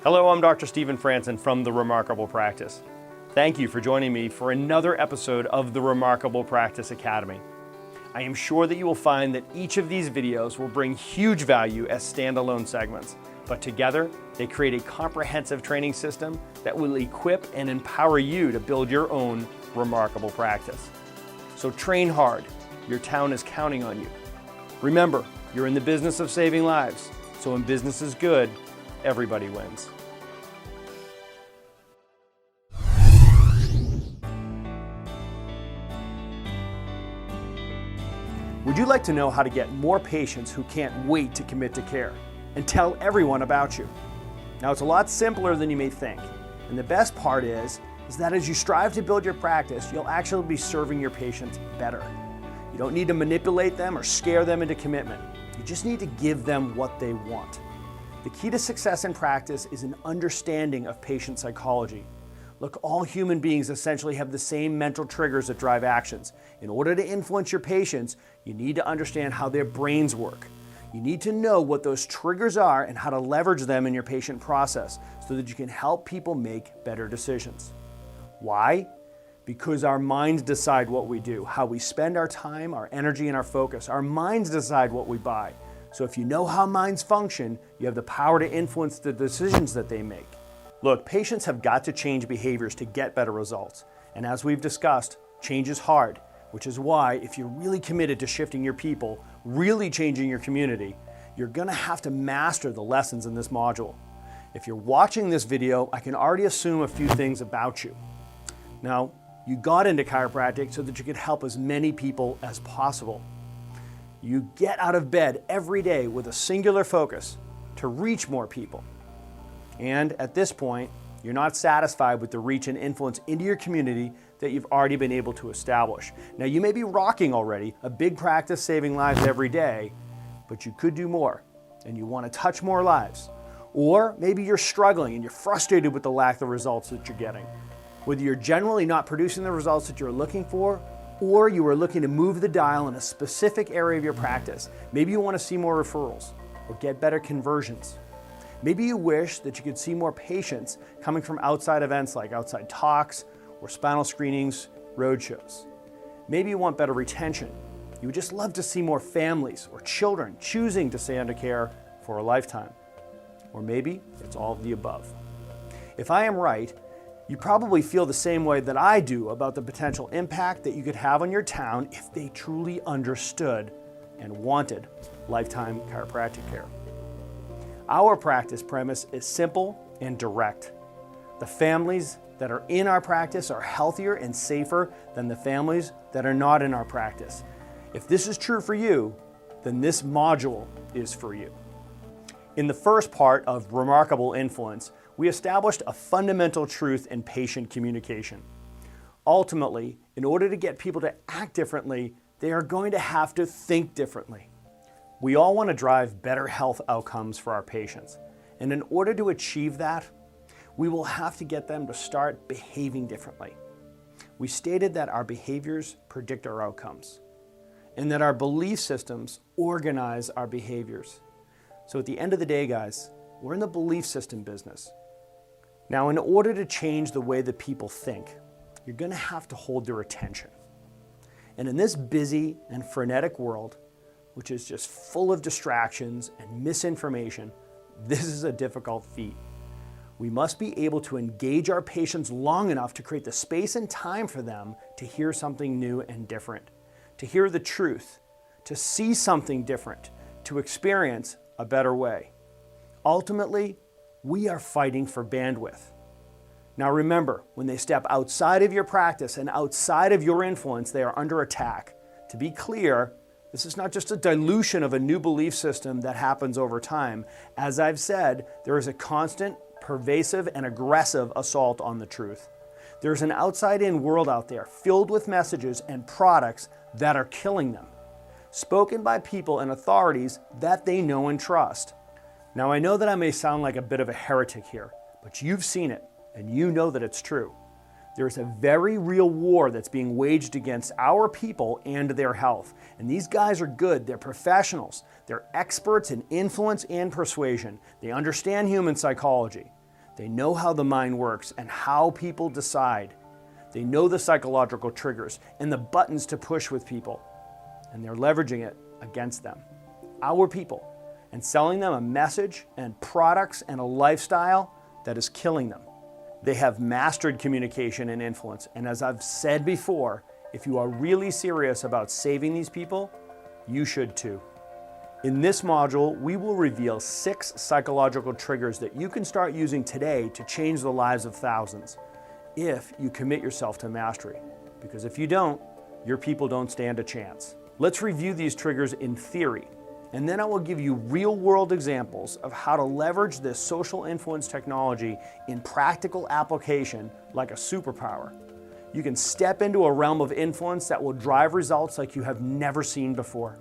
Hello, I'm Dr. Stephen Franson from The Remarkable Practice. Thank you for joining me for another episode of the Remarkable Practice Academy. I am sure that you will find that each of these videos will bring huge value as standalone segments, but together they create a comprehensive training system that will equip and empower you to build your own remarkable practice. So train hard. Your town is counting on you. Remember, you're in the business of saving lives, so when business is good, everybody wins. Would you like to know how to get more patients who can't wait to commit to care and tell everyone about you? Now, it's a lot simpler than you may think. And the best part is that as you strive to build your practice, you'll actually be serving your patients better. You don't need to manipulate them or scare them into commitment. You just need to give them what they want. The key to success in practice is an understanding of patient psychology. Look, all human beings essentially have the same mental triggers that drive actions. In order to influence your patients, you need to understand how their brains work. You need to know what those triggers are and how to leverage them in your patient process so that you can help people make better decisions. Why? Because our minds decide what we do, how we spend our time, our energy, and our focus. Our minds decide what we buy. So if you know how minds function, you have the power to influence the decisions that they make. Look, patients have got to change behaviors to get better results. And as we've discussed, change is hard, which is why if you're really committed to shifting your people, really changing your community, you're gonna have to master the lessons in this module. If you're watching this video, I can already assume a few things about you. Now, you got into chiropractic so that you could help as many people as possible. You get out of bed every day with a singular focus to reach more people. And at this point, you're not satisfied with the reach and influence into your community that you've already been able to establish. Now, you may be rocking already a big practice saving lives every day, but you could do more and you want to touch more lives. Or maybe you're struggling and you're frustrated with the lack of results that you're getting. Whether you're generally not producing the results that you're looking for, or you are looking to move the dial in a specific area of your practice. Maybe you want to see more referrals or get better conversions. Maybe you wish that you could see more patients coming from outside events like outside talks or spinal screenings, roadshows. Maybe you want better retention. You would just love to see more families or children choosing to stay under care for a lifetime. Or maybe it's all of the above. If I am right, you probably feel the same way that I do about the potential impact that you could have on your town if they truly understood and wanted lifetime chiropractic care. Our practice premise is simple and direct. The families that are in our practice are healthier and safer than the families that are not in our practice. If this is true for you, then this module is for you. In the first part of Remarkable Influence, we established a fundamental truth in patient communication. Ultimately, in order to get people to act differently, they are going to have to think differently. We all want to drive better health outcomes for our patients. And in order to achieve that, we will have to get them to start behaving differently. We stated that our behaviors predict our outcomes and that our belief systems organize our behaviors. So at the end of the day, guys, we're in the belief system business. Now, in order to change the way that people think, you're going to have to hold their attention. And in this busy and frenetic world, which is just full of distractions and misinformation, this is a difficult feat. We must be able to engage our patients long enough to create the space and time for them to hear something new and different, to hear the truth, to see something different, to experience a better way. Ultimately, we are fighting for bandwidth. Now remember, when they step outside of your practice and outside of your influence, they are under attack. To be clear, this is not just a dilution of a new belief system that happens over time. As I've said, there is a constant, pervasive, and aggressive assault on the truth. There's an outside-in world out there filled with messages and products that are killing them, spoken by people and authorities that they know and trust. Now, I know that I may sound like a bit of a heretic here, but you've seen it, and you know that it's true. There's a very real war that's being waged against our people and their health. And these guys are good. They're professionals. They're experts in influence and persuasion. They understand human psychology. They know how the mind works and how people decide. They know the psychological triggers and the buttons to push with people, and they're leveraging it against them, our people, and selling them a message and products and a lifestyle that is killing them. They have mastered communication and influence, and as I've said before, if you are really serious about saving these people, you should too. In this module, we will reveal 6 psychological triggers that you can start using today to change the lives of thousands, if you commit yourself to mastery. Because if you don't, your people don't stand a chance. Let's review these triggers in theory, and then I will give you real-world examples of how to leverage this social influence technology in practical application like a superpower. You can step into a realm of influence that will drive results like you have never seen before.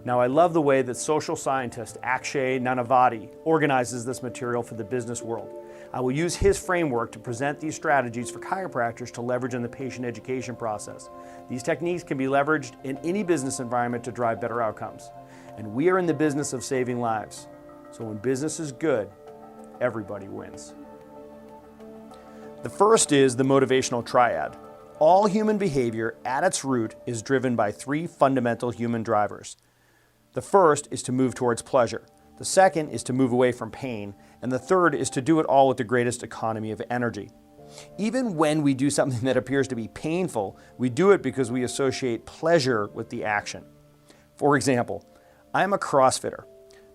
Now, I love the way that social scientist Akshay Nanavati organizes this material for the business world. I will use his framework to present these strategies for chiropractors to leverage in the patient education process. These techniques can be leveraged in any business environment to drive better outcomes. And we are in the business of saving lives. So when business is good, everybody wins. The first is the motivational triad. All human behavior at its root is driven by 3 fundamental human drivers. The first is to move towards pleasure. The second is to move away from pain. And the third is to do it all with the greatest economy of energy. Even when we do something that appears to be painful, we do it because we associate pleasure with the action. For example, I am a CrossFitter,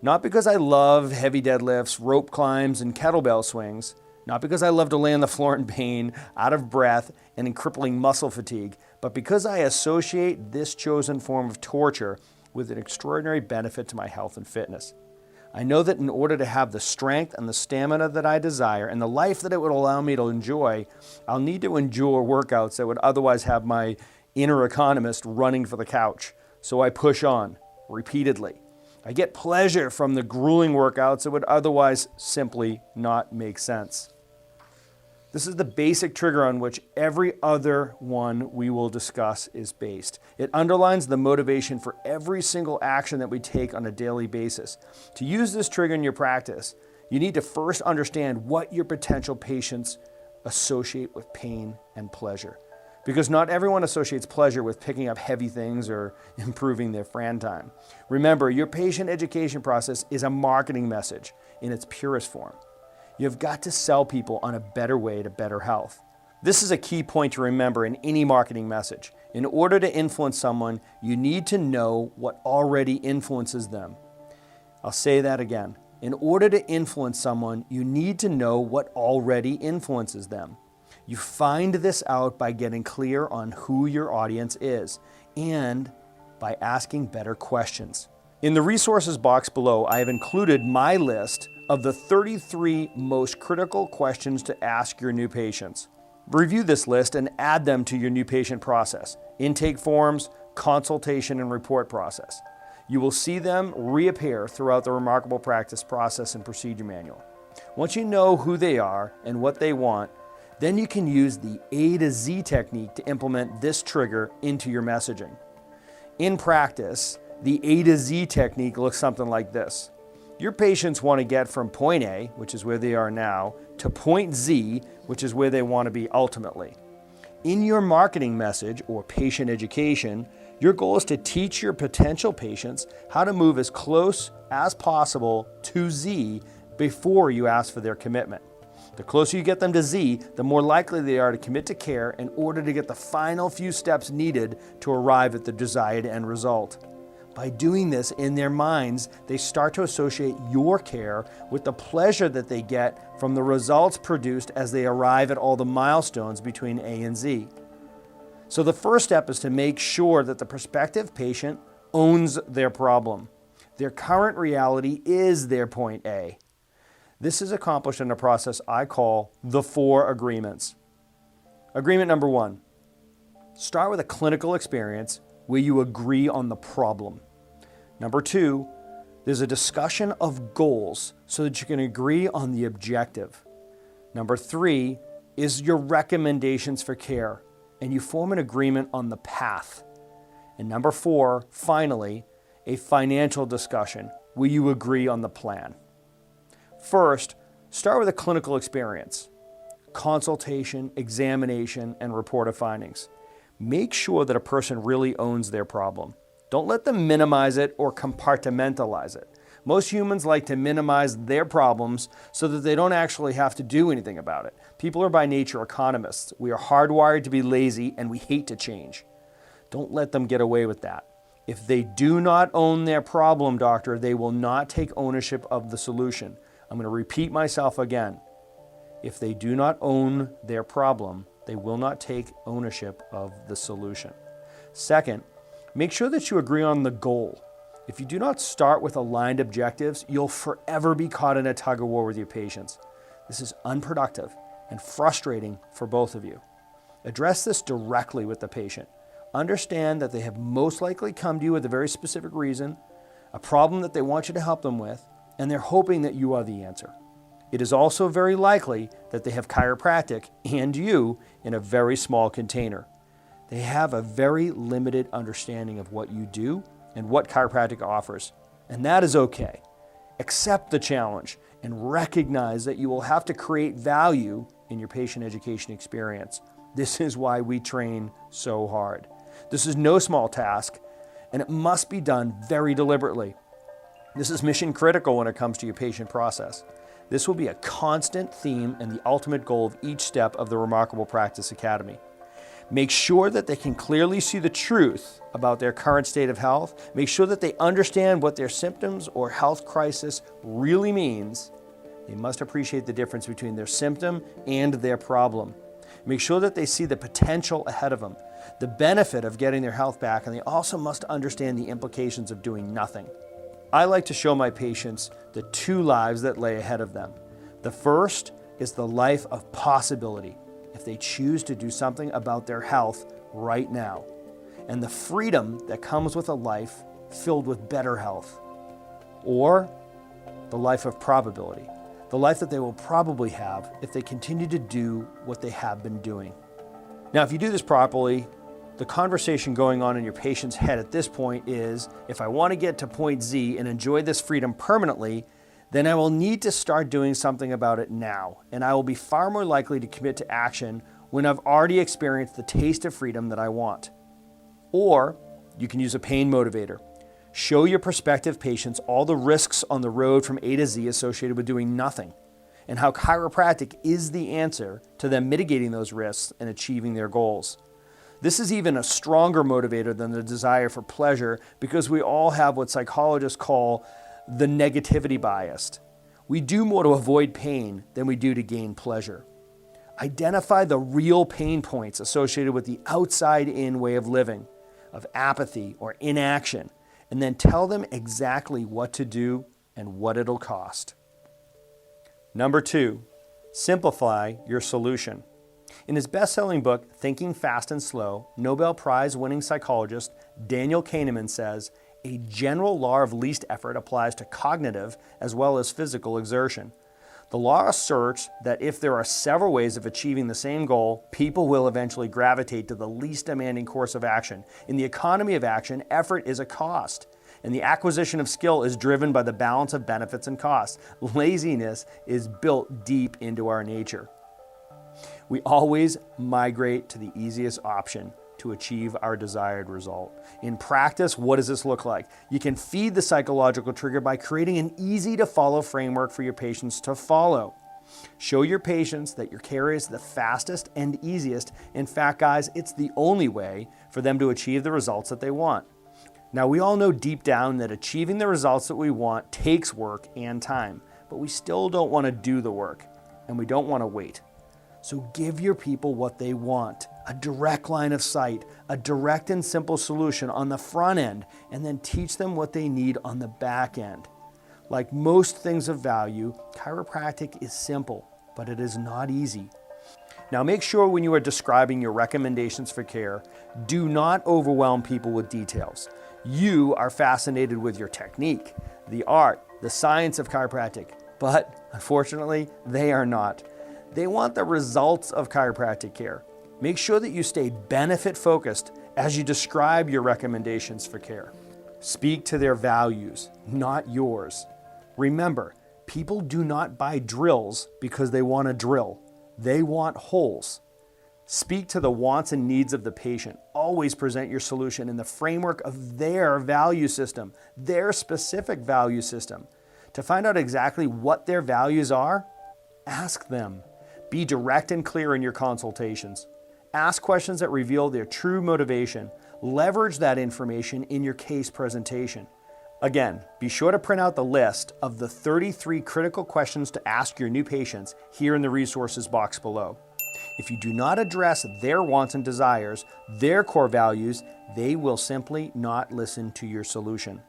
not because I love heavy deadlifts, rope climbs, and kettlebell swings, not because I love to lay on the floor in pain, out of breath, and in crippling muscle fatigue, but because I associate this chosen form of torture with an extraordinary benefit to my health and fitness. I know that in order to have the strength and the stamina that I desire and the life that it would allow me to enjoy, I'll need to endure workouts that would otherwise have my inner economist running for the couch. So I push on repeatedly. I get pleasure from the grueling workouts that would otherwise simply not make sense. This is the basic trigger on which every other one we will discuss is based. It underlines the motivation for every single action that we take on a daily basis. To use this trigger in your practice, you need to first understand what your potential patients associate with pain and pleasure. Because not everyone associates pleasure with picking up heavy things or improving their Fran time. Remember, your patient education process is a marketing message in its purest form. You've got to sell people on a better way to better health. This is a key point to remember in any marketing message. In order to influence someone, you need to know what already influences them. I'll say that again. In order to influence someone, you need to know what already influences them. You find this out by getting clear on who your audience is and by asking better questions. In the resources box below, I have included my list of the 33 most critical questions to ask your new patients. Review this list and add them to your new patient process, intake forms, consultation, and report process. You will see them reappear throughout the Remarkable Practice process and procedure manual. Once you know who they are and what they want, then you can use the A to Z technique to implement this trigger into your messaging. In practice, the A to Z technique looks something like this. Your patients want to get from point A, which is where they are now, to point Z, which is where they want to be ultimately. In your marketing message or patient education, your goal is to teach your potential patients how to move as close as possible to Z before you ask for their commitment. The closer you get them to Z, the more likely they are to commit to care in order to get the final few steps needed to arrive at the desired end result. By doing this in their minds, they start to associate your care with the pleasure that they get from the results produced as they arrive at all the milestones between A and Z. So the first step is to make sure that the prospective patient owns their problem. Their current reality is their point A. This is accomplished in a process I call the 4 agreements. Agreement number 1, start with a clinical experience where you agree on the problem. Number 2, there's a discussion of goals so that you can agree on the objective. Number 3 is your recommendations for care, and you form an agreement on the path. And number 4, finally, a financial discussion where you agree on the plan. First, Start with a clinical experience, consultation, examination, and report of findings. Make sure that a person really owns their problem. Don't let them minimize it or compartmentalize it. Most humans like to minimize their problems so that they don't actually have to do anything about it. People are by nature economists. We are hardwired to be lazy and we hate to change. Don't let them get away with that. If they do not own their problem, doctor, they will not take ownership of the solution. I'm going to repeat myself again. If they do not own their problem, they will not take ownership of the solution. Second, make sure that you agree on the goal. If you do not start with aligned objectives, you'll forever be caught in a tug of war with your patients. This is unproductive and frustrating for both of you. Address this directly with the patient. Understand that they have most likely come to you with a very specific reason, a problem that they want you to help them with, and they're hoping that you are the answer. It is also very likely that they have chiropractic and you in a very small container. They have a very limited understanding of what you do and what chiropractic offers, and that is okay. Accept the challenge and recognize that you will have to create value in your patient education experience. This is why we train so hard. This is no small task, and it must be done very deliberately. This is mission critical when it comes to your patient process. This will be a constant theme and the ultimate goal of each step of the Remarkable Practice Academy. Make sure that they can clearly see the truth about their current state of health. Make sure that they understand what their symptoms or health crisis really means. They must appreciate the difference between their symptom and their problem. Make sure that they see the potential ahead of them, the benefit of getting their health back, and they also must understand the implications of doing nothing. I like to show my patients the two lives that lay ahead of them. The first is the life of possibility, if they choose to do something about their health right now, and the freedom that comes with a life filled with better health. Or the life of probability, the life that they will probably have if they continue to do what they have been doing. Now, if you do this properly, the conversation going on in your patient's head at this point is, if I want to get to point Z and enjoy this freedom permanently, then I will need to start doing something about it now, and I will be far more likely to commit to action when I've already experienced the taste of freedom that I want. Or you can use a pain motivator. Show your prospective patients all the risks on the road from A to Z associated with doing nothing, and how chiropractic is the answer to them mitigating those risks and achieving their goals. This is even a stronger motivator than the desire for pleasure, because we all have what psychologists call the negativity bias. We do more to avoid pain than we do to gain pleasure. Identify the real pain points associated with the outside-in way of living, of apathy or inaction, and then tell them exactly what to do and what it'll cost. Number 2, simplify your solution. In his best-selling book, Thinking Fast and Slow, Nobel Prize-winning psychologist Daniel Kahneman says, a general law of least effort applies to cognitive as well as physical exertion. The law asserts that if there are several ways of achieving the same goal, people will eventually gravitate to the least demanding course of action. In the economy of action, effort is a cost, and the acquisition of skill is driven by the balance of benefits and costs. Laziness is built deep into our nature. We always migrate to the easiest option to achieve our desired result. In practice, what does this look like? You can feed the psychological trigger by creating an easy-to-follow framework for your patients to follow. Show your patients that your care is the fastest and easiest. In fact, guys, it's the only way for them to achieve the results that they want. Now, we all know deep down that achieving the results that we want takes work and time, but we still don't want to do the work, and we don't want to wait. So give your people what they want, a direct line of sight, a direct and simple solution on the front end, and then teach them what they need on the back end. Like most things of value, chiropractic is simple, but it is not easy. Now make sure when you are describing your recommendations for care, do not overwhelm people with details. You are fascinated with your technique, the art, the science of chiropractic, but unfortunately, they are not. They want the results of chiropractic care. Make sure that you stay benefit-focused as you describe your recommendations for care. Speak to their values, not yours. Remember, People do not buy drills because they want a drill. They want holes. Speak to the wants and needs of the patient. Always present your solution in the framework of their value system, their specific value system. To find out exactly what their values are, ask them. Be direct and clear in your consultations. Ask questions that reveal their true motivation. Leverage that information in your case presentation. Again, be sure to print out the list of the 33 critical questions to ask your new patients here in the resources box below. If you do not address their wants and desires, their core values, they will simply not listen to your solution.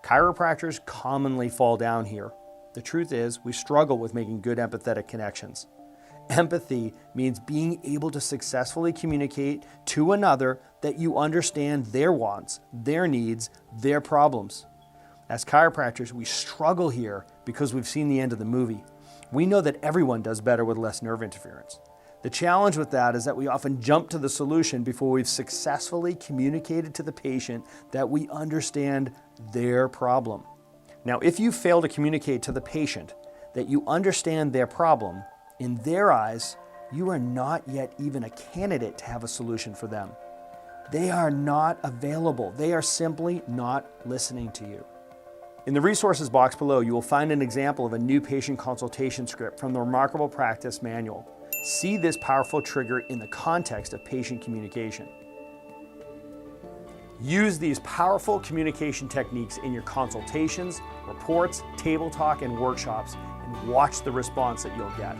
Chiropractors commonly fall down here. The truth is, we struggle with making good empathetic connections. Empathy means being able to successfully communicate to another that you understand their wants, their needs, their problems. As chiropractors, we struggle here because we've seen the end of the movie. We know that everyone does better with less nerve interference. The challenge with that is that we often jump to the solution before we've successfully communicated to the patient that we understand their problem. Now, if you fail to communicate to the patient that you understand their problem, in their eyes, you are not yet even a candidate to have a solution for them. They are not available. They are simply not listening to you. In the resources box below, you will find an example of a new patient consultation script from the Remarkable Practice Manual. See this powerful trigger in the context of patient communication. Use these powerful communication techniques in your consultations, reports, table talk, and workshops, and watch the response that you'll get.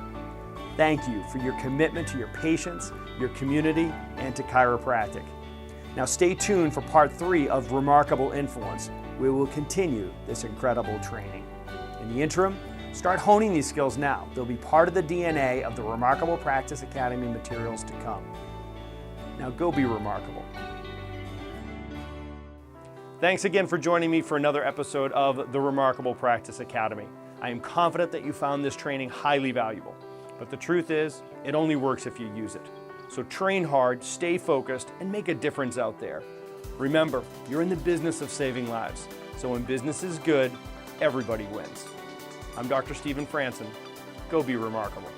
Thank you for your commitment to your patients, your community, and to chiropractic. Now stay tuned for part 3 of Remarkable Influence. We will continue this incredible training. In the interim, start honing these skills now. They'll be part of the DNA of the Remarkable Practice Academy materials to come. Now go be remarkable. Thanks again for joining me for another episode of the Remarkable Practice Academy. I am confident that you found this training highly valuable, but the truth is, it only works if you use it. So train hard, stay focused, and make a difference out there. Remember, you're in the business of saving lives. So when business is good, everybody wins. I'm Dr. Stephen Franson. Go be remarkable.